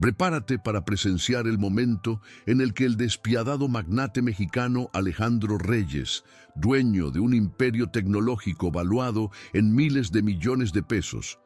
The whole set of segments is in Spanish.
Prepárate para presenciar el momento en el que el despiadado magnate mexicano Alejandro Reyes, dueño de un imperio tecnológico valuado en miles de millones de pesos,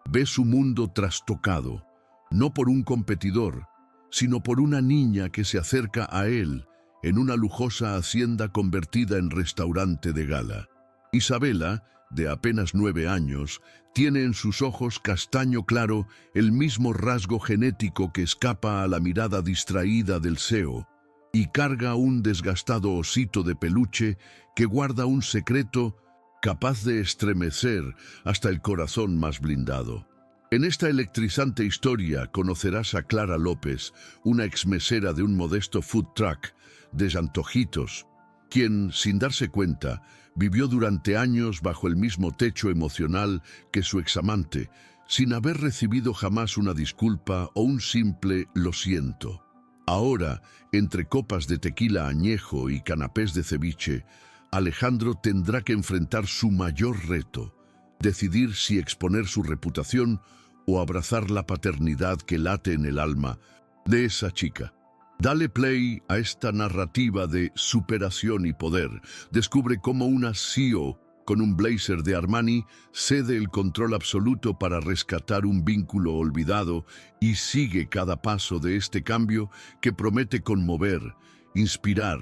ve su mundo trastocado, no por un competidor, sino por una niña que se acerca a él en una lujosa hacienda convertida en restaurante de gala. Isabela, de apenas 9 años, tiene en sus ojos castaño claro el mismo rasgo genético que escapa a la mirada distraída del CEO y carga un desgastado osito de peluche que guarda un secreto capaz de estremecer hasta el corazón más blindado. En esta electrizante historia conocerás a Clara López, una exmesera de un modesto food truck de Antojitos, quien, sin darse cuenta, vivió durante años bajo el mismo techo emocional que su examante, sin haber recibido jamás una disculpa o un simple «lo siento». Ahora, entre copas de tequila añejo y canapés de ceviche, Alejandro tendrá que enfrentar su mayor reto, decidir si exponer su reputación o abrazar la paternidad que late en el alma de esa chica. Dale play a esta narrativa de superación y poder. Descubre cómo una CEO con un blazer de Armani cede el control absoluto para rescatar un vínculo olvidado y sigue cada paso de este cambio que promete conmover, inspirar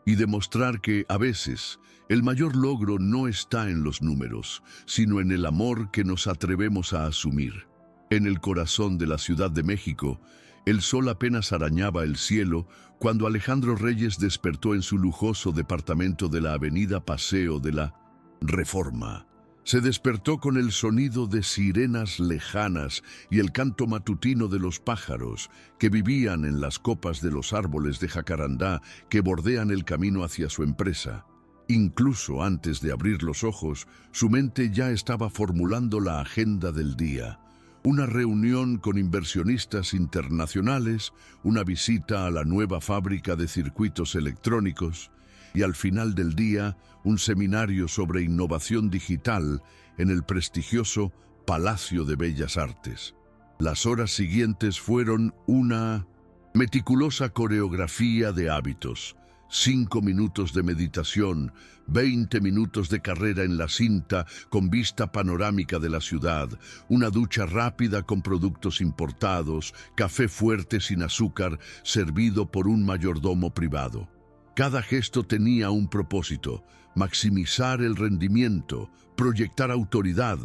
y demostrar que, a veces, el mayor logro no está en los números, sino en el amor que nos atrevemos a asumir. En el corazón de la Ciudad de México, el sol apenas arañaba el cielo cuando Alejandro Reyes despertó en su lujoso departamento de la avenida Paseo de la Reforma. Se despertó con el sonido de sirenas lejanas y el canto matutino de los pájaros que vivían en las copas de los árboles de jacarandá que bordean el camino hacia su empresa. Incluso antes de abrir los ojos, su mente ya estaba formulando la agenda del día. Una reunión con inversionistas internacionales, una visita a la nueva fábrica de circuitos electrónicos y al final del día un seminario sobre innovación digital en el prestigioso Palacio de Bellas Artes. Las horas siguientes fueron una meticulosa coreografía de hábitos. 5 minutos de meditación, 20 minutos de carrera en la cinta con vista panorámica de la ciudad, una ducha rápida con productos importados, café fuerte sin azúcar servido por un mayordomo privado. Cada gesto tenía un propósito: maximizar el rendimiento, proyectar autoridad,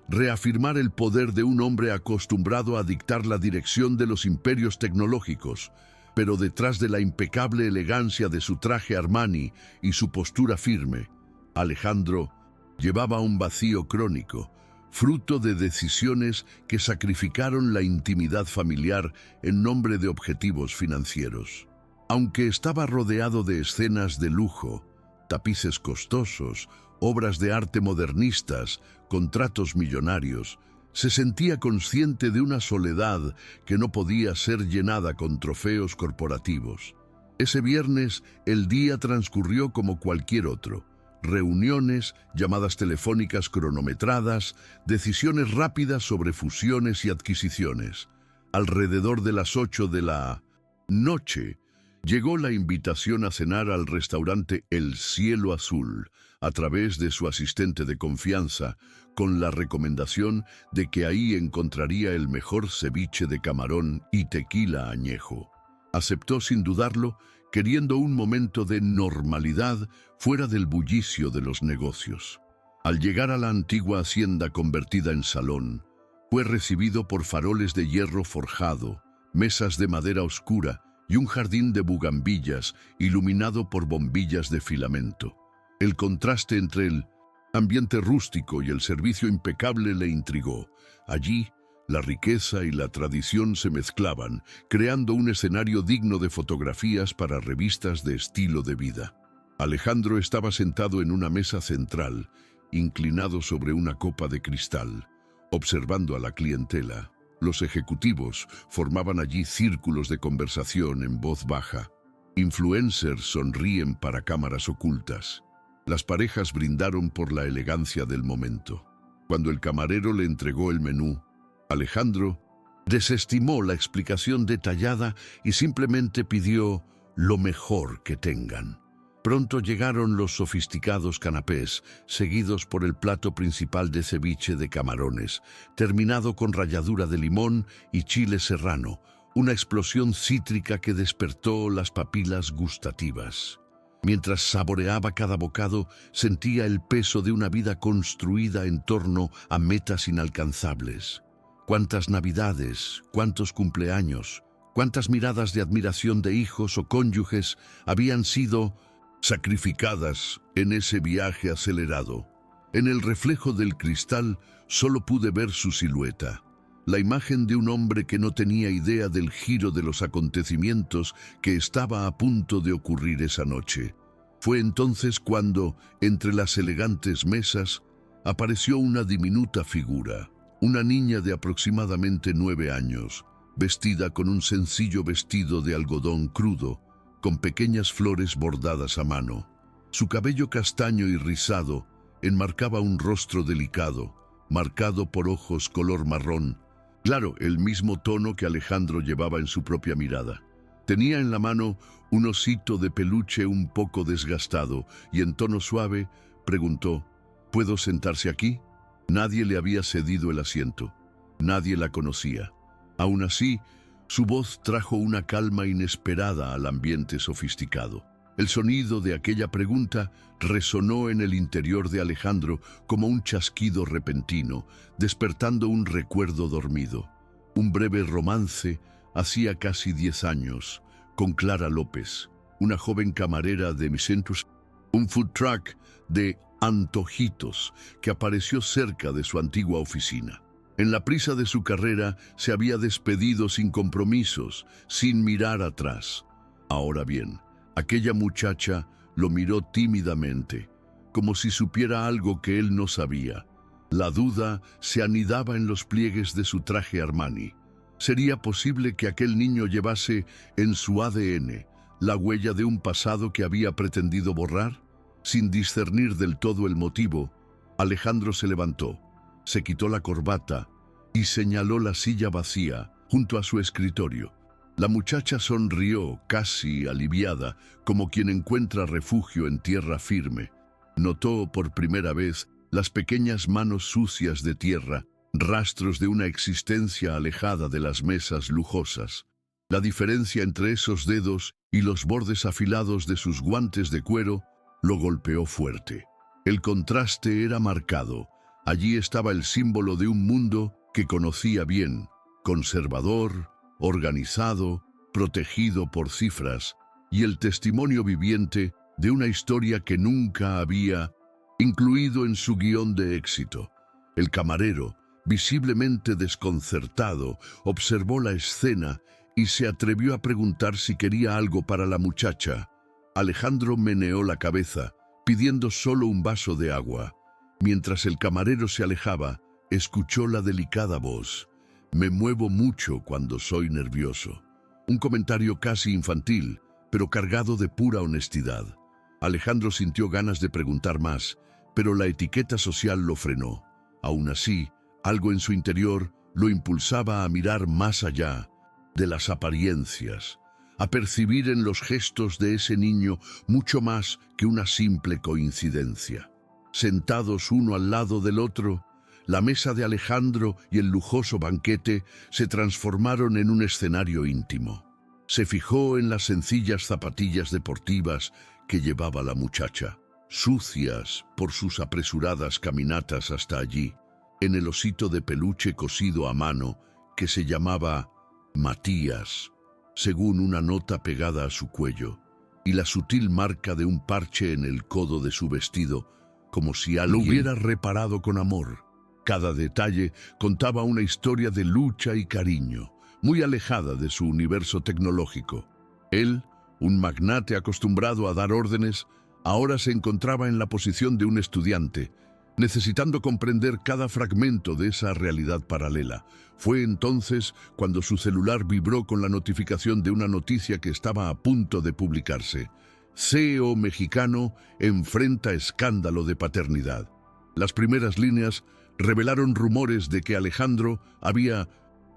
reafirmar el poder de un hombre acostumbrado a dictar la dirección de los imperios tecnológicos. Pero detrás de la impecable elegancia de su traje Armani y su postura firme, Alejandro llevaba un vacío crónico, fruto de decisiones que sacrificaron la intimidad familiar en nombre de objetivos financieros. Aunque estaba rodeado de escenas de lujo, tapices costosos, obras de arte modernistas, contratos millonarios, se sentía consciente de una soledad que no podía ser llenada con trofeos corporativos. Ese viernes, el día transcurrió como cualquier otro. Reuniones, llamadas telefónicas cronometradas, decisiones rápidas sobre fusiones y adquisiciones. Alrededor de las 8 de la noche, llegó la invitación a cenar al restaurante El Cielo Azul, a través de su asistente de confianza, con la recomendación de que ahí encontraría el mejor ceviche de camarón y tequila añejo. Aceptó sin dudarlo, queriendo un momento de normalidad fuera del bullicio de los negocios. Al llegar a la antigua hacienda convertida en salón, fue recibido por faroles de hierro forjado, mesas de madera oscura y un jardín de bugambillas iluminado por bombillas de filamento. El contraste entre el ambiente rústico y el servicio impecable le intrigó. Allí, la riqueza y la tradición se mezclaban, creando un escenario digno de fotografías para revistas de estilo de vida. Alejandro estaba sentado en una mesa central, inclinado sobre una copa de cristal, observando a la clientela. Los ejecutivos formaban allí círculos de conversación en voz baja. Influencers sonríen para cámaras ocultas. Las parejas brindaron por la elegancia del momento. Cuando el camarero le entregó el menú, Alejandro Desestimó la explicación detallada y simplemente pidió lo mejor que tengan. Pronto llegaron los sofisticados canapés, seguidos por el plato principal de ceviche de camarones, terminado con ralladura de limón y chile serrano, una explosión cítrica que despertó las papilas gustativas. Mientras saboreaba cada bocado, sentía el peso de una vida construida en torno a metas inalcanzables. Cuántas navidades, cuántos cumpleaños, cuántas miradas de admiración de hijos o cónyuges habían sido sacrificadas en ese viaje acelerado. En el reflejo del cristal solo pude ver su silueta, la imagen de un hombre que no tenía idea del giro de los acontecimientos que estaba a punto de ocurrir esa noche. Fue entonces cuando, entre las elegantes mesas, apareció una diminuta figura, una niña de aproximadamente 9 años, vestida con un sencillo vestido de algodón crudo, con pequeñas flores bordadas a mano. Su cabello castaño y rizado enmarcaba un rostro delicado, marcado por ojos color marrón, claro, el mismo tono que Alejandro llevaba en su propia mirada. Tenía en la mano un osito de peluche un poco desgastado y en tono suave preguntó: ¿Puedo sentarse aquí? Nadie le había cedido el asiento. Nadie la conocía. Aún así, su voz trajo una calma inesperada al ambiente sofisticado. El sonido de aquella pregunta resonó en el interior de Alejandro como un chasquido repentino, despertando un recuerdo dormido. Un breve romance hacía casi 10 años, con Clara López, una joven camarera de Misentus, un food truck de antojitos que apareció cerca de su antigua oficina. En la prisa de su carrera se había despedido sin compromisos, sin mirar atrás. Ahora bien, aquella muchacha lo miró tímidamente, como si supiera algo que él no sabía. La duda se anidaba en los pliegues de su traje Armani. ¿Sería posible que aquel niño llevase en su ADN la huella de un pasado que había pretendido borrar? Sin discernir del todo el motivo, Alejandro se levantó, se quitó la corbata y señaló la silla vacía junto a su escritorio. La muchacha sonrió, casi aliviada, como quien encuentra refugio en tierra firme. Notó por primera vez las pequeñas manos sucias de tierra, rastros de una existencia alejada de las mesas lujosas. La diferencia entre esos dedos y los bordes afilados de sus guantes de cuero lo golpeó fuerte. El contraste era marcado. Allí estaba el símbolo de un mundo que conocía bien, conservador, organizado, protegido por cifras, y el testimonio viviente de una historia que nunca había incluido en su guión de éxito. El camarero, visiblemente desconcertado, observó la escena y se atrevió a preguntar si quería algo para la muchacha. Alejandro meneó la cabeza, pidiendo solo un vaso de agua. Mientras el camarero se alejaba, escuchó la delicada voz: «Me muevo mucho cuando soy nervioso». Un comentario casi infantil, pero cargado de pura honestidad. Alejandro sintió ganas de preguntar más, pero la etiqueta social lo frenó. Aún así, algo en su interior lo impulsaba a mirar más allá de las apariencias, a percibir en los gestos de ese niño mucho más que una simple coincidencia. Sentados uno al lado del otro, la mesa de Alejandro y el lujoso banquete se transformaron en un escenario íntimo. Se fijó en las sencillas zapatillas deportivas que llevaba la muchacha, sucias por sus apresuradas caminatas hasta allí, en el osito de peluche cosido a mano que se llamaba Matías, según una nota pegada a su cuello, y la sutil marca de un parche en el codo de su vestido, como si alguien lo hubiera reparado con amor. Cada detalle contaba una historia de lucha y cariño, muy alejada de su universo tecnológico. Él, un magnate acostumbrado a dar órdenes, ahora se encontraba en la posición de un estudiante, necesitando comprender cada fragmento de esa realidad paralela. Fue entonces cuando su celular vibró con la notificación de una noticia que estaba a punto de publicarse. CEO mexicano enfrenta escándalo de paternidad. Las primeras líneas revelaron rumores de que Alejandro había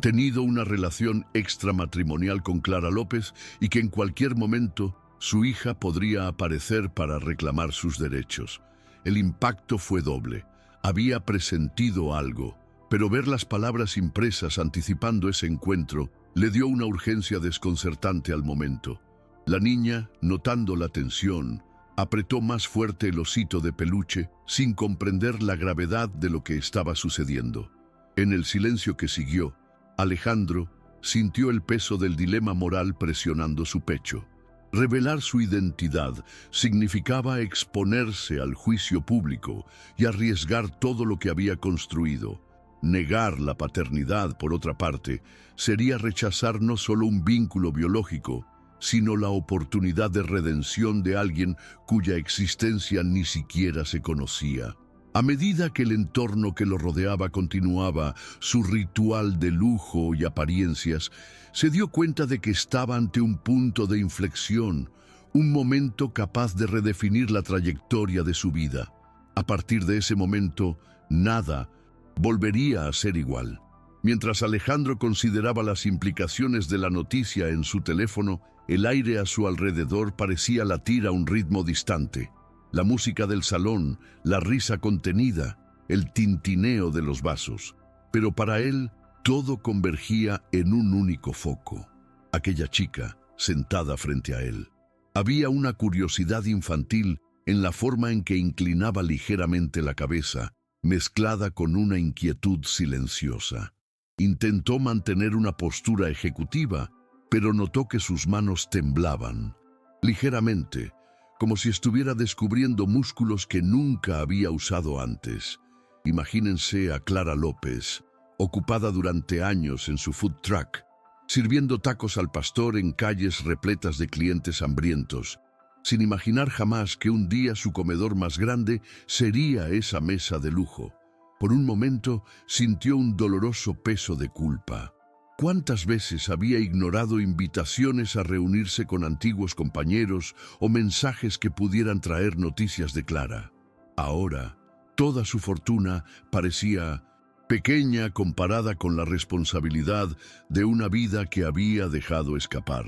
tenido una relación extramatrimonial con Clara López y que en cualquier momento su hija podría aparecer para reclamar sus derechos. El impacto fue doble. Había presentido algo, pero ver las palabras impresas anticipando ese encuentro le dio una urgencia desconcertante al momento. La niña, notando la tensión, apretó más fuerte el osito de peluche sin comprender la gravedad de lo que estaba sucediendo. En el silencio que siguió, Alejandro sintió el peso del dilema moral presionando su pecho. Revelar su identidad significaba exponerse al juicio público y arriesgar todo lo que había construido. Negar la paternidad, por otra parte, sería rechazar no solo un vínculo biológico, sino la oportunidad de redención de alguien cuya existencia ni siquiera se conocía. A medida que el entorno que lo rodeaba continuaba su ritual de lujo y apariencias, se dio cuenta de que estaba ante un punto de inflexión, un momento capaz de redefinir la trayectoria de su vida. A partir de ese momento, nada volvería a ser igual. Mientras Alejandro consideraba las implicaciones de la noticia en su teléfono, el aire a su alrededor parecía latir a un ritmo distante. La música del salón, la risa contenida, el tintineo de los vasos. Pero para él, todo convergía en un único foco. Aquella chica, sentada frente a él. Había una curiosidad infantil en la forma en que inclinaba ligeramente la cabeza, mezclada con una inquietud silenciosa. Intentó mantener una postura ejecutiva, pero notó que sus manos temblaban, ligeramente, como si estuviera descubriendo músculos que nunca había usado antes. Imagínense a Clara López, ocupada durante años en su food truck, sirviendo tacos al pastor en calles repletas de clientes hambrientos, sin imaginar jamás que un día su comedor más grande sería esa mesa de lujo. Por un momento sintió un doloroso peso de culpa. ¿Cuántas veces había ignorado invitaciones a reunirse con antiguos compañeros o mensajes que pudieran traer noticias de Clara? Ahora, toda su fortuna parecía pequeña comparada con la responsabilidad de una vida que había dejado escapar.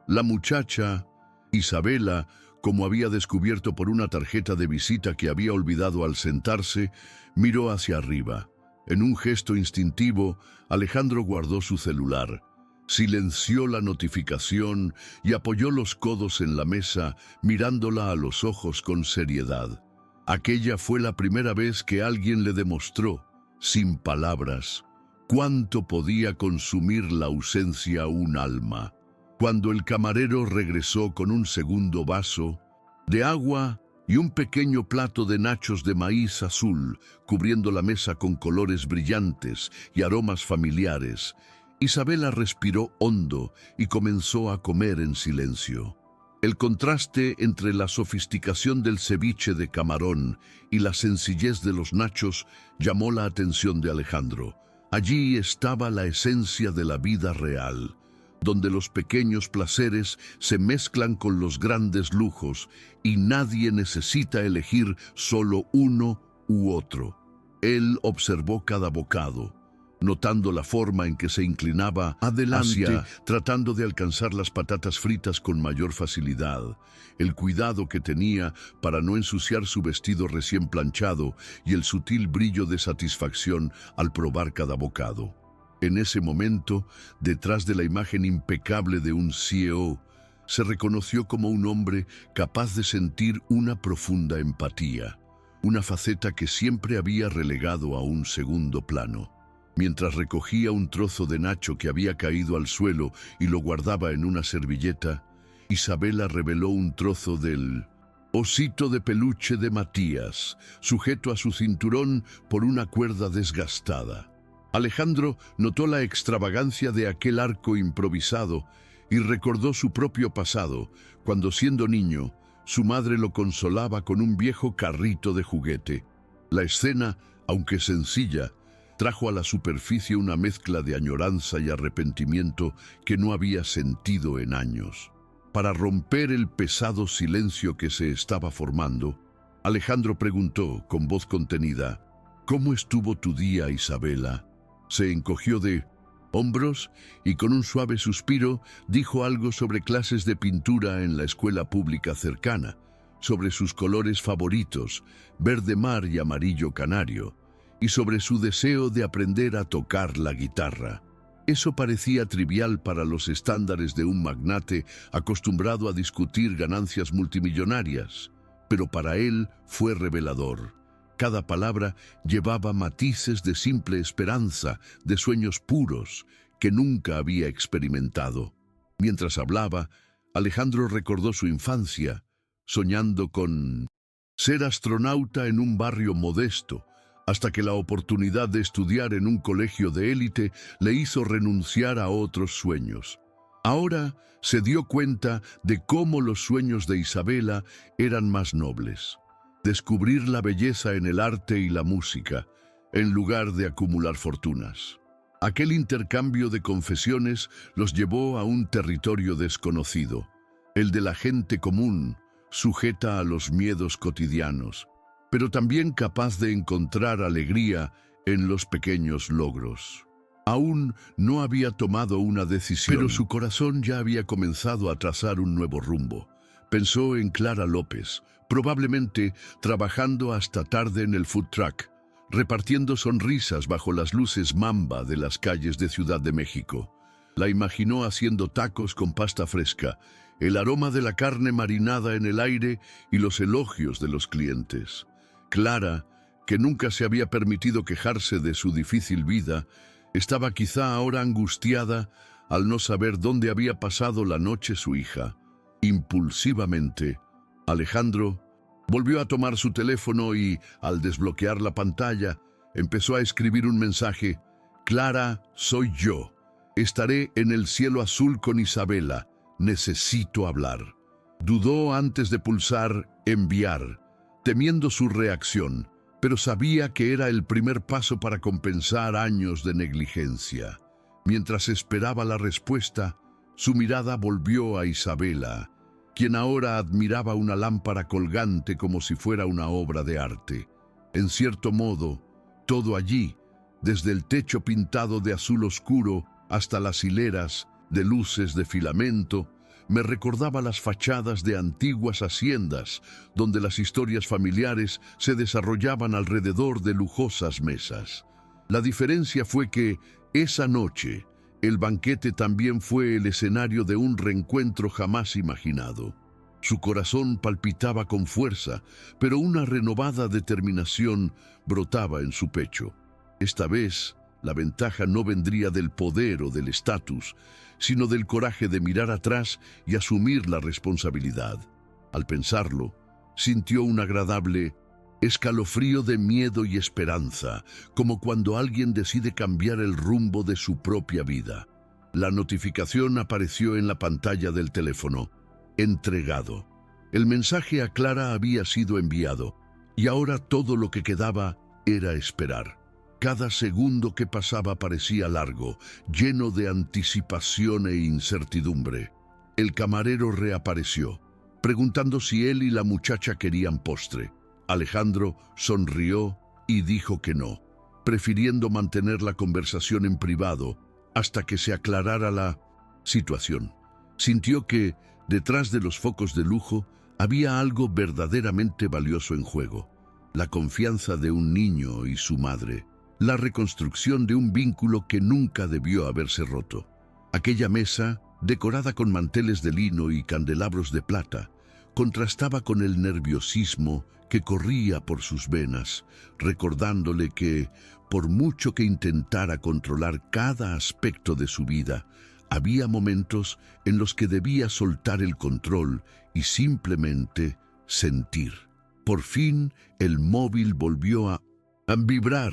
La muchacha, Isabela, como había descubierto por una tarjeta de visita que había olvidado al sentarse, miró hacia arriba. En un gesto instintivo, Alejandro guardó su celular, silenció la notificación y apoyó los codos en la mesa, mirándola a los ojos con seriedad. Aquella fue la primera vez que alguien le demostró, sin palabras, cuánto podía consumir la ausencia a un alma. Cuando el camarero regresó con un segundo vaso de agua y un pequeño plato de nachos de maíz azul, cubriendo la mesa con colores brillantes y aromas familiares, Isabela respiró hondo y comenzó a comer en silencio. El contraste entre la sofisticación del ceviche de camarón y la sencillez de los nachos llamó la atención de Alejandro. Allí estaba la esencia de la vida real, donde los pequeños placeres se mezclan con los grandes lujos y nadie necesita elegir solo uno u otro. Él observó cada bocado, notando la forma en que se inclinaba adelante, tratando de alcanzar las patatas fritas con mayor facilidad, el cuidado que tenía para no ensuciar su vestido recién planchado y el sutil brillo de satisfacción al probar cada bocado. En ese momento, detrás de la imagen impecable de un CEO, se reconoció como un hombre capaz de sentir una profunda empatía, una faceta que siempre había relegado a un segundo plano. Mientras recogía un trozo de nacho que había caído al suelo y lo guardaba en una servilleta, Isabela reveló un trozo del osito de peluche de Matías, sujeto a su cinturón por una cuerda desgastada. Alejandro notó la extravagancia de aquel arco improvisado y recordó su propio pasado, cuando siendo niño, su madre lo consolaba con un viejo carrito de juguete. La escena, aunque sencilla, trajo a la superficie una mezcla de añoranza y arrepentimiento que no había sentido en años. Para romper el pesado silencio que se estaba formando, Alejandro preguntó con voz contenida: «¿Cómo estuvo tu día, Isabela?». Se encogió de hombros y con un suave suspiro dijo algo sobre clases de pintura en la escuela pública cercana, sobre sus colores favoritos, verde mar y amarillo canario, y sobre su deseo de aprender a tocar la guitarra. Eso parecía trivial para los estándares de un magnate acostumbrado a discutir ganancias multimillonarias, pero para él fue revelador. Cada palabra llevaba matices de simple esperanza, de sueños puros que nunca había experimentado. Mientras hablaba, Alejandro recordó su infancia, soñando con ser astronauta en un barrio modesto, hasta que la oportunidad de estudiar en un colegio de élite le hizo renunciar a otros sueños. Ahora se dio cuenta de cómo los sueños de Isabela eran más nobles. Descubrir la belleza en el arte y la música, en lugar de acumular fortunas. Aquel intercambio de confesiones los llevó a un territorio desconocido, el de la gente común, sujeta a los miedos cotidianos, pero también capaz de encontrar alegría en los pequeños logros. Aún no había tomado una decisión, pero su corazón ya había comenzado a trazar un nuevo rumbo. Pensó en Clara López, probablemente trabajando hasta tarde en el food truck, repartiendo sonrisas bajo las luces mamba de las calles de Ciudad de México. La imaginó haciendo tacos con pasta fresca, el aroma de la carne marinada en el aire y los elogios de los clientes. Clara, que nunca se había permitido quejarse de su difícil vida, estaba quizá ahora angustiada al no saber dónde había pasado la noche su hija. Impulsivamente, Alejandro volvió a tomar su teléfono y, al desbloquear la pantalla, empezó a escribir un mensaje. Clara, soy yo. Estaré en el cielo azul con Isabela. Necesito hablar. Dudó antes de pulsar enviar, temiendo su reacción, pero sabía que era el primer paso para compensar años de negligencia. Mientras esperaba la respuesta, su mirada volvió a Isabela, quien ahora admiraba una lámpara colgante como si fuera una obra de arte. En cierto modo, todo allí, desde el techo pintado de azul oscuro hasta las hileras de luces de filamento, me recordaba las fachadas de antiguas haciendas, donde las historias familiares se desarrollaban alrededor de lujosas mesas. La diferencia fue que, esa noche, el banquete también fue el escenario de un reencuentro jamás imaginado. Su corazón palpitaba con fuerza, pero una renovada determinación brotaba en su pecho. Esta vez, la ventaja no vendría del poder o del estatus, sino del coraje de mirar atrás y asumir la responsabilidad. Al pensarlo, sintió un agradable escalofrío de miedo y esperanza, como cuando alguien decide cambiar el rumbo de su propia vida. La notificación apareció en la pantalla del teléfono. Entregado. El mensaje a Clara había sido enviado, y ahora todo lo que quedaba era esperar. Cada segundo que pasaba parecía largo, lleno de anticipación e incertidumbre. El camarero reapareció, preguntando si él y la muchacha querían postre. Alejandro sonrió y dijo que no, prefiriendo mantener la conversación en privado hasta que se aclarara la situación. Sintió que, detrás de los focos de lujo, había algo verdaderamente valioso en juego: la confianza de un niño y su madre. La reconstrucción de un vínculo que nunca debió haberse roto. Aquella mesa, decorada con manteles de lino y candelabros de plata, contrastaba con el nerviosismo que corría por sus venas, recordándole que, por mucho que intentara controlar cada aspecto de su vida, había momentos en los que debía soltar el control y simplemente sentir. Por fin, el móvil volvió a vibrar.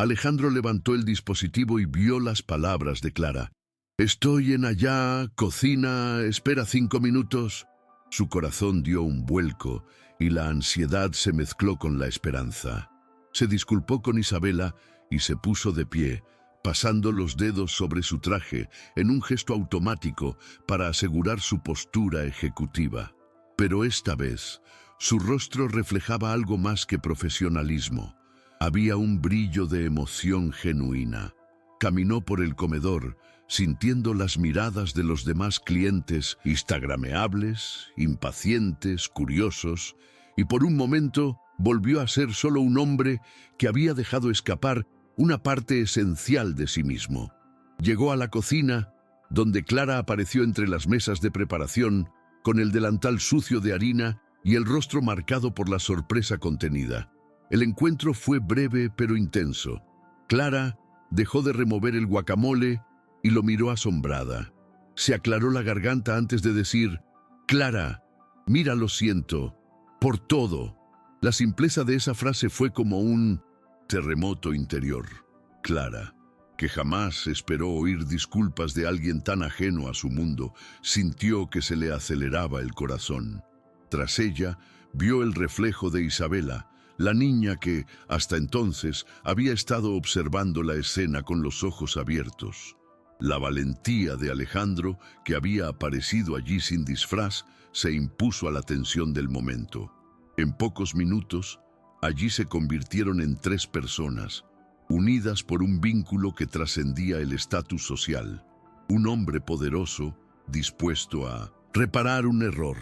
Alejandro levantó el dispositivo y vio las palabras de Clara. «Estoy en allá, cocina, espera 5 minutos». Su corazón dio un vuelco y la ansiedad se mezcló con la esperanza. Se disculpó con Isabela y se puso de pie, pasando los dedos sobre su traje en un gesto automático para asegurar su postura ejecutiva. Pero esta vez, su rostro reflejaba algo más que profesionalismo. Había un brillo de emoción genuina. Caminó por el comedor, sintiendo las miradas de los demás clientes, instagrameables, impacientes, curiosos, y por un momento volvió a ser solo un hombre que había dejado escapar una parte esencial de sí mismo. Llegó a la cocina, donde Clara apareció entre las mesas de preparación, con el delantal sucio de harina y el rostro marcado por la sorpresa contenida. El encuentro fue breve pero intenso. Clara dejó de remover el guacamole y lo miró asombrada. Se aclaró la garganta antes de decir: «Clara, mira, lo siento, por todo». La simpleza de esa frase fue como un terremoto interior. Clara, que jamás esperó oír disculpas de alguien tan ajeno a su mundo, sintió que se le aceleraba el corazón. Tras ella, vio el reflejo de Isabela, la niña que, hasta entonces, había estado observando la escena con los ojos abiertos. La valentía de Alejandro, que había aparecido allí sin disfraz, se impuso a la tensión del momento. En pocos minutos, allí se convirtieron en 3 personas, unidas por un vínculo que trascendía el estatus social. Un hombre poderoso, dispuesto a reparar un error,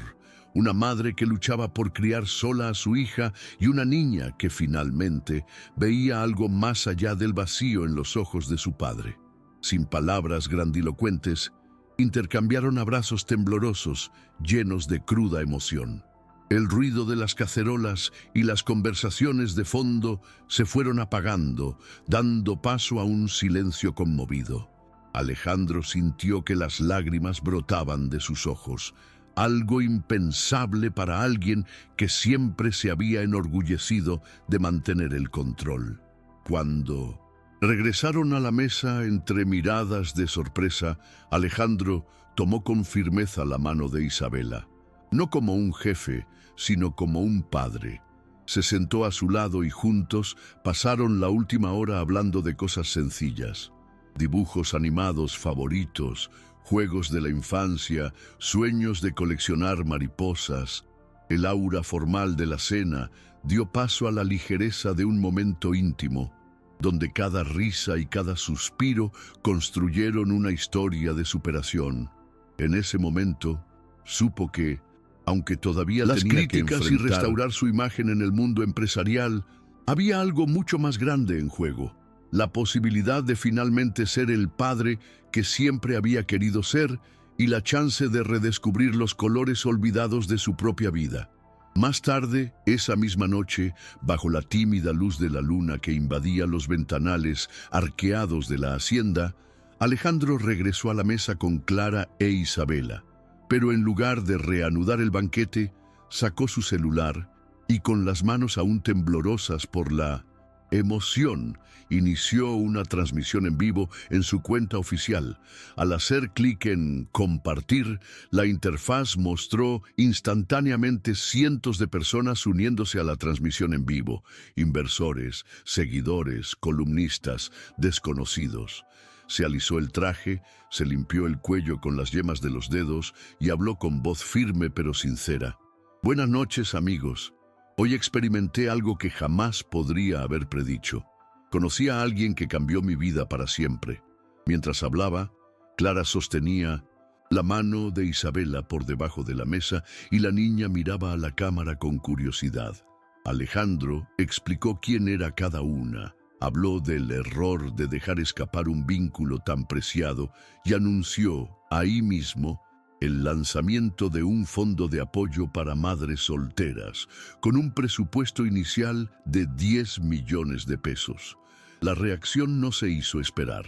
una madre que luchaba por criar sola a su hija y una niña que finalmente veía algo más allá del vacío en los ojos de su padre. Sin palabras grandilocuentes, intercambiaron abrazos temblorosos, llenos de cruda emoción. El ruido de las cacerolas y las conversaciones de fondo se fueron apagando, dando paso a un silencio conmovido. Alejandro sintió que las lágrimas brotaban de sus ojos, algo impensable para alguien que siempre se había enorgullecido de mantener el control. Cuando regresaron a la mesa entre miradas de sorpresa, Alejandro tomó con firmeza la mano de Isabela. No como un jefe, sino como un padre. Se sentó a su lado y juntos pasaron la última hora hablando de cosas sencillas. Dibujos animados favoritos, juegos de la infancia, sueños de coleccionar mariposas. El aura formal de la cena dio paso a la ligereza de un momento íntimo, donde cada risa y cada suspiro construyeron una historia de superación. En ese momento, supo que, aunque todavía las tenía que enfrentar y restaurar su imagen en el mundo empresarial, había algo mucho más grande en juego: la posibilidad de finalmente ser el padre que siempre había querido ser y la chance de redescubrir los colores olvidados de su propia vida. Más tarde, esa misma noche, bajo la tímida luz de la luna que invadía los ventanales arqueados de la hacienda, Alejandro regresó a la mesa con Clara e Isabela. Pero en lugar de reanudar el banquete, sacó su celular y, con las manos aún temblorosas por la emoción, inició una transmisión en vivo en su cuenta oficial. Al hacer clic en «Compartir», la interfaz mostró instantáneamente cientos de personas uniéndose a la transmisión en vivo: inversores, seguidores, columnistas, desconocidos. Se alisó el traje, se limpió el cuello con las yemas de los dedos y habló con voz firme pero sincera. «Buenas noches, amigos. Hoy experimenté algo que jamás podría haber predicho. Conocí a alguien que cambió mi vida para siempre». Mientras hablaba, Clara sostenía la mano de Isabela por debajo de la mesa y la niña miraba a la cámara con curiosidad. Alejandro explicó quién era cada una. Habló del error de dejar escapar un vínculo tan preciado y anunció ahí mismo el lanzamiento de un fondo de apoyo para madres solteras, con un presupuesto inicial de 10 millones de pesos. La reacción no se hizo esperar.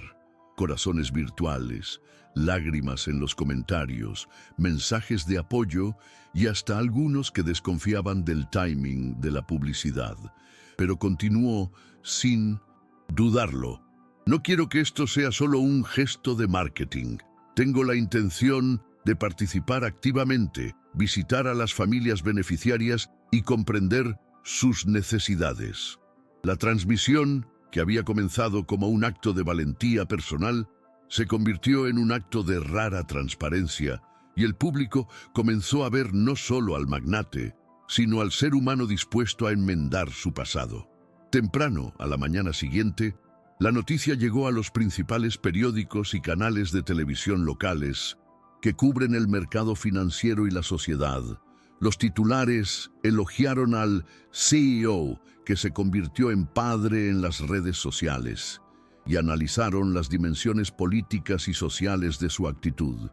Corazones virtuales, lágrimas en los comentarios, mensajes de apoyo y hasta algunos que desconfiaban del timing de la publicidad. Pero continuó sin dudarlo: «No quiero que esto sea solo un gesto de marketing. Tengo la intención de participar activamente, visitar a las familias beneficiarias y comprender sus necesidades». La transmisión, que había comenzado como un acto de valentía personal, se convirtió en un acto de rara transparencia, y el público comenzó a ver no solo al magnate, sino al ser humano dispuesto a enmendar su pasado. Temprano, a la mañana siguiente, La noticia llegó a los principales periódicos y canales de televisión locales que cubren el mercado financiero y la sociedad. Los titulares elogiaron al CEO, que se convirtió en padre en las redes sociales, y analizaron las dimensiones políticas y sociales de su actitud.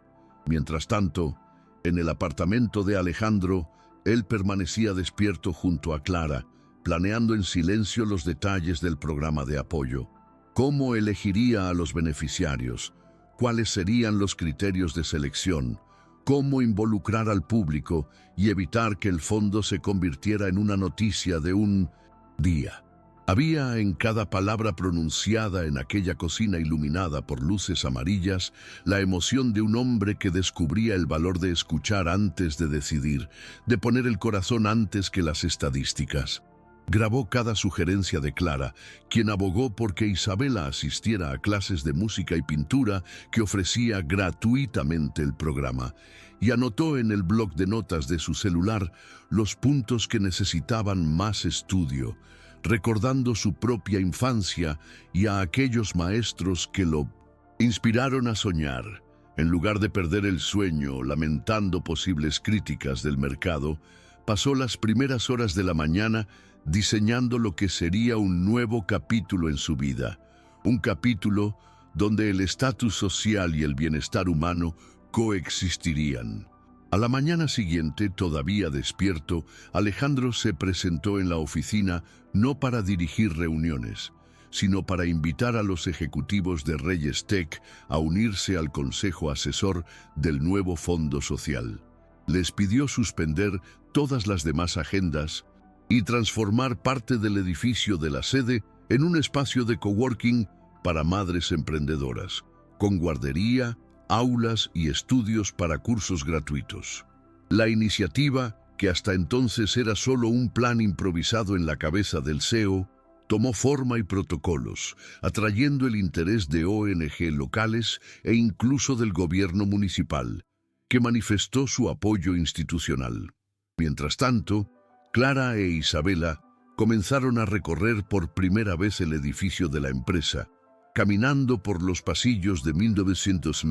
Mientras tanto, en el apartamento de Alejandro, él permanecía despierto junto a Clara, planeando en silencio los detalles del programa de apoyo. ¿Cómo elegiría a los beneficiarios? ¿Cuáles serían los criterios de selección? ¿Cómo involucrar al público y evitar que el fondo se convirtiera en una noticia de un día? Había en cada palabra pronunciada en aquella cocina iluminada por luces amarillas la emoción de un hombre que descubría el valor de escuchar antes de decidir, de poner el corazón antes que las estadísticas. Grabó cada sugerencia de Clara, quien abogó por que Isabela asistiera a clases de música y pintura que ofrecía gratuitamente el programa, y anotó en el bloc de notas de su celular los puntos que necesitaban más estudio, recordando su propia infancia y a aquellos maestros que lo inspiraron a soñar. En lugar de perder el sueño lamentando posibles críticas del mercado, pasó las primeras horas de la mañana diseñando lo que sería un nuevo capítulo en su vida, un capítulo donde el estatus social y el bienestar humano coexistirían. A la mañana siguiente, todavía despierto, Alejandro se presentó en la oficina no para dirigir reuniones, sino para invitar a los ejecutivos de Reyes Tech a unirse al consejo asesor del nuevo fondo social. Les pidió suspender todas las demás agendas y transformar parte del edificio de la sede en un espacio de coworking para madres emprendedoras, con guardería, aulas y estudios para cursos gratuitos. La iniciativa, que hasta entonces era solo un plan improvisado en la cabeza del CEO, tomó forma y protocolos, atrayendo el interés de ONG locales e incluso del gobierno municipal, que manifestó su apoyo institucional. Mientras tanto, Clara e Isabela comenzaron a recorrer por primera vez el edificio de la empresa, caminando por los pasillos de 1900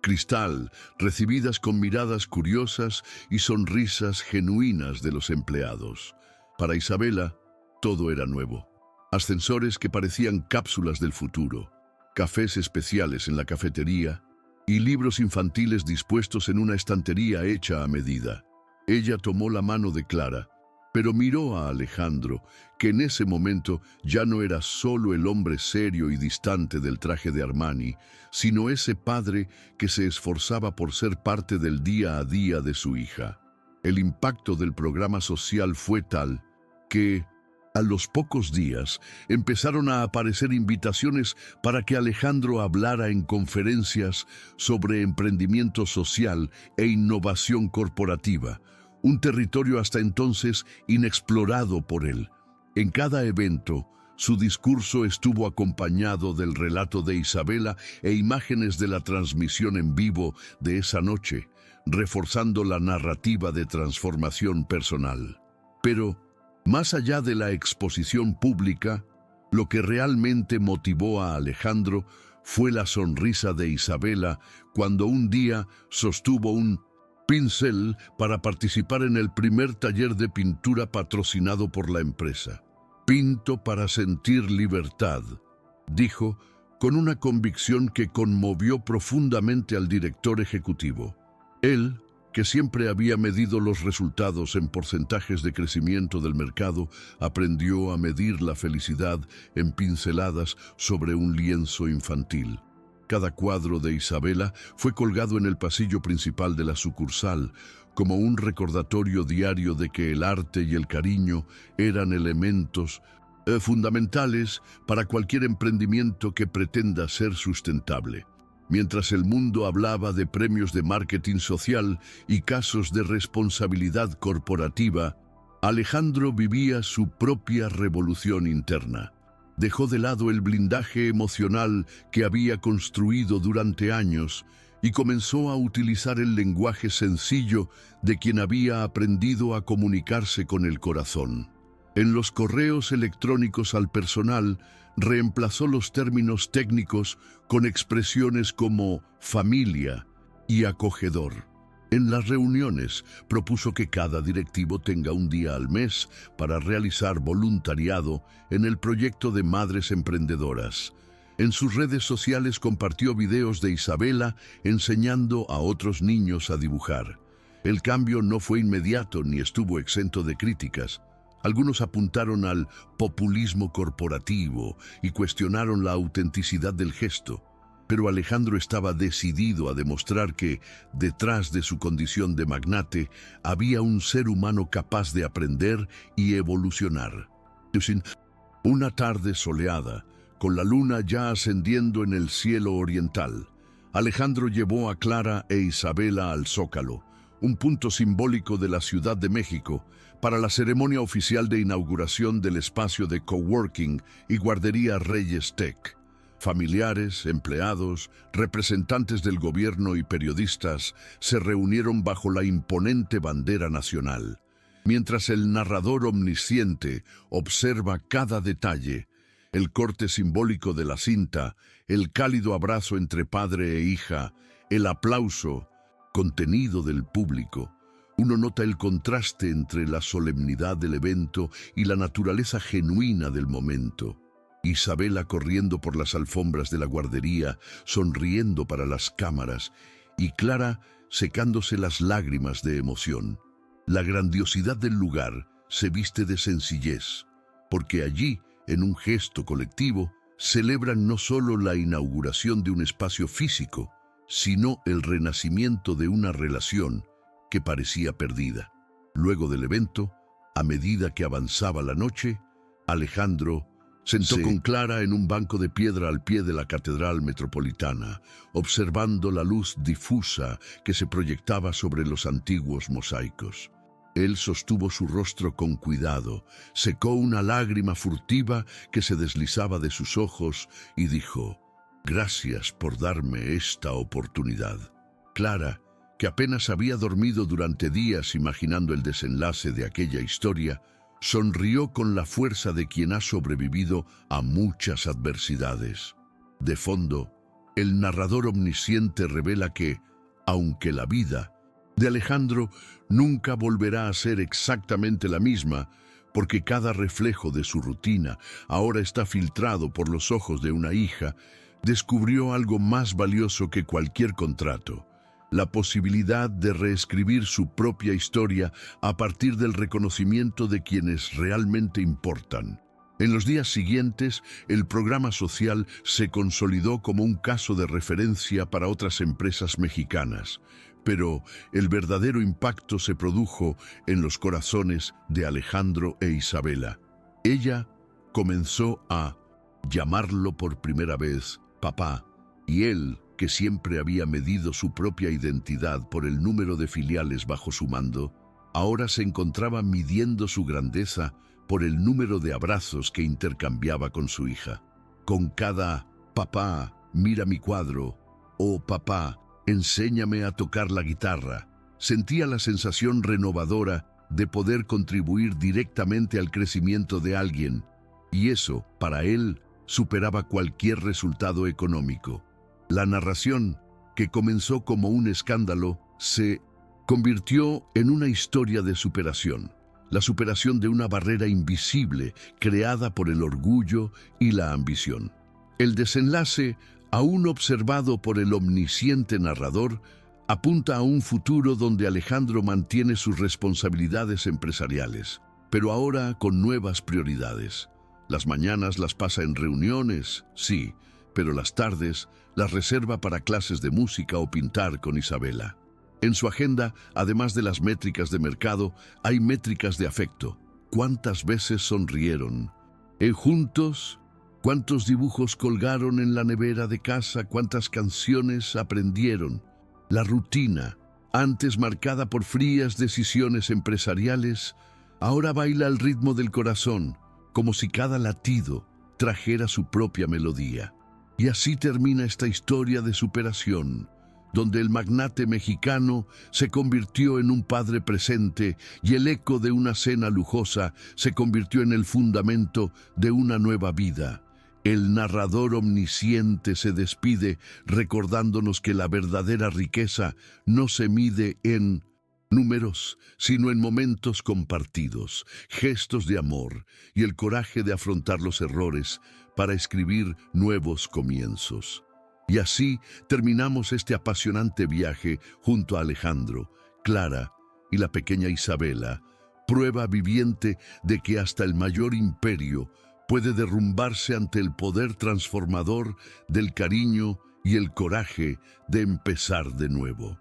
cristal, recibidas con miradas curiosas y sonrisas genuinas de los empleados. Para Isabela, todo era nuevo. Ascensores que parecían cápsulas del futuro, cafés especiales en la cafetería y libros infantiles dispuestos en una estantería hecha a medida. Ella tomó la mano de Clara, pero miró a Alejandro, que en ese momento ya no era solo el hombre serio y distante del traje de Armani, sino ese padre que se esforzaba por ser parte del día a día de su hija. El impacto del programa social fue tal que, a los pocos días, empezaron a aparecer invitaciones para que Alejandro hablara en conferencias sobre emprendimiento social e innovación corporativa, un territorio hasta entonces inexplorado por él. En cada evento, su discurso estuvo acompañado del relato de Isabela e imágenes de la transmisión en vivo de esa noche, reforzando la narrativa de transformación personal. Pero, más allá de la exposición pública, lo que realmente motivó a Alejandro fue la sonrisa de Isabela cuando un día sostuvo un pincel para participar en el primer taller de pintura patrocinado por la empresa. «Pinto para sentir libertad», dijo, con una convicción que conmovió profundamente al director ejecutivo. Él, que siempre había medido los resultados en porcentajes de crecimiento del mercado, aprendió a medir la felicidad en pinceladas sobre un lienzo infantil. Cada cuadro de Isabela fue colgado en el pasillo principal de la sucursal, como un recordatorio diario de que el arte y el cariño eran elementos fundamentales para cualquier emprendimiento que pretenda ser sustentable. Mientras el mundo hablaba de premios de marketing social y casos de responsabilidad corporativa, Alejandro vivía su propia revolución interna. Dejó de lado el blindaje emocional que había construido durante años y comenzó a utilizar el lenguaje sencillo de quien había aprendido a comunicarse con el corazón. En los correos electrónicos al personal, reemplazó los términos técnicos con expresiones como familia y acogedor. En las reuniones, propuso que cada directivo tenga un día al mes para realizar voluntariado en el proyecto de Madres Emprendedoras. En sus redes sociales compartió videos de Isabela enseñando a otros niños a dibujar. El cambio no fue inmediato ni estuvo exento de críticas. Algunos apuntaron al populismo corporativo y cuestionaron la autenticidad del gesto. Pero Alejandro estaba decidido a demostrar que, detrás de su condición de magnate, había un ser humano capaz de aprender y evolucionar. Una tarde soleada, con la luna ya ascendiendo en el cielo oriental, Alejandro llevó a Clara e Isabela al Zócalo, un punto simbólico de la Ciudad de México, para la ceremonia oficial de inauguración del espacio de coworking y guardería Reyes Tech. Familiares, empleados, representantes del gobierno y periodistas se reunieron bajo la imponente bandera nacional. Mientras el narrador omnisciente observa cada detalle, el corte simbólico de la cinta, el cálido abrazo entre padre e hija, el aplauso contenido del público, uno nota el contraste entre la solemnidad del evento y la naturaleza genuina del momento. Isabela corriendo por las alfombras de la guardería, sonriendo para las cámaras, y Clara secándose las lágrimas de emoción. La grandiosidad del lugar se viste de sencillez, porque allí, en un gesto colectivo, celebran no solo la inauguración de un espacio físico, sino el renacimiento de una relación que parecía perdida. Luego del evento, a medida que avanzaba la noche, Alejandro sentó con Clara en un banco de piedra al pie de la Catedral Metropolitana, observando la luz difusa que se proyectaba sobre los antiguos mosaicos. Él sostuvo su rostro con cuidado, secó una lágrima furtiva que se deslizaba de sus ojos y dijo: «Gracias por darme esta oportunidad». Clara, que apenas había dormido durante días imaginando el desenlace de aquella historia, sonrió con la fuerza de quien ha sobrevivido a muchas adversidades. De fondo, el narrador omnisciente revela que, aunque la vida de Alejandro nunca volverá a ser exactamente la misma, porque cada reflejo de su rutina ahora está filtrado por los ojos de una hija, descubrió algo más valioso que cualquier contrato: la posibilidad de reescribir su propia historia a partir del reconocimiento de quienes realmente importan. En los días siguientes, el programa social se consolidó como un caso de referencia para otras empresas mexicanas, pero el verdadero impacto se produjo en los corazones de Alejandro e Isabela. Ella comenzó a llamarlo por primera vez papá, y él, que siempre había medido su propia identidad por el número de filiales bajo su mando, ahora se encontraba midiendo su grandeza por el número de abrazos que intercambiaba con su hija. Con cada «papá, mira mi cuadro» o «papá, enséñame a tocar la guitarra», sentía la sensación renovadora de poder contribuir directamente al crecimiento de alguien, y eso, para él, superaba cualquier resultado económico. La narración, que comenzó como un escándalo, se convirtió en una historia de superación. La superación de una barrera invisible creada por el orgullo y la ambición. El desenlace, aún observado por el omnisciente narrador, apunta a un futuro donde Alejandro mantiene sus responsabilidades empresariales, pero ahora con nuevas prioridades. Las mañanas las pasa en reuniones, sí, pero las tardes las reserva para clases de música o pintar con Isabela. En su agenda, además de las métricas de mercado, hay métricas de afecto. ¿Cuántas veces sonrieron? Juntos, ¿cuántos dibujos colgaron en la nevera de casa? ¿Cuántas canciones aprendieron? La rutina, antes marcada por frías decisiones empresariales, ahora baila al ritmo del corazón, como si cada latido trajera su propia melodía. Y así termina esta historia de superación, donde el magnate mexicano se convirtió en un padre presente y el eco de una cena lujosa se convirtió en el fundamento de una nueva vida. El narrador omnisciente se despide recordándonos que la verdadera riqueza no se mide en números, sino en momentos compartidos, gestos de amor y el coraje de afrontar los errores para escribir nuevos comienzos. Y así terminamos este apasionante viaje junto a Alejandro, Clara y la pequeña Isabela, prueba viviente de que hasta el mayor imperio puede derrumbarse ante el poder transformador del cariño y el coraje de empezar de nuevo.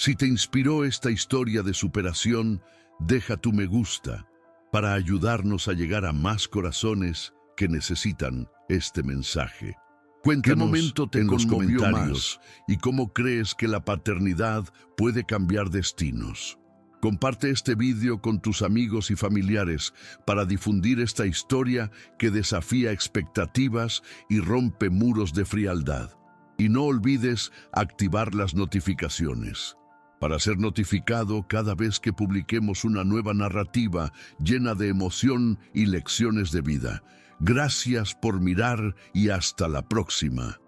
Si te inspiró esta historia de superación, deja tu me gusta para ayudarnos a llegar a más corazones que necesitan este mensaje. Cuéntanos ¿qué momento te conmovió más y cómo crees que la paternidad puede cambiar destinos? Comparte este vídeo con tus amigos y familiares para difundir esta historia que desafía expectativas y rompe muros de frialdad. Y no olvides activar las notificaciones para ser notificado cada vez que publiquemos una nueva narrativa llena de emoción y lecciones de vida. Gracias por mirar y hasta la próxima.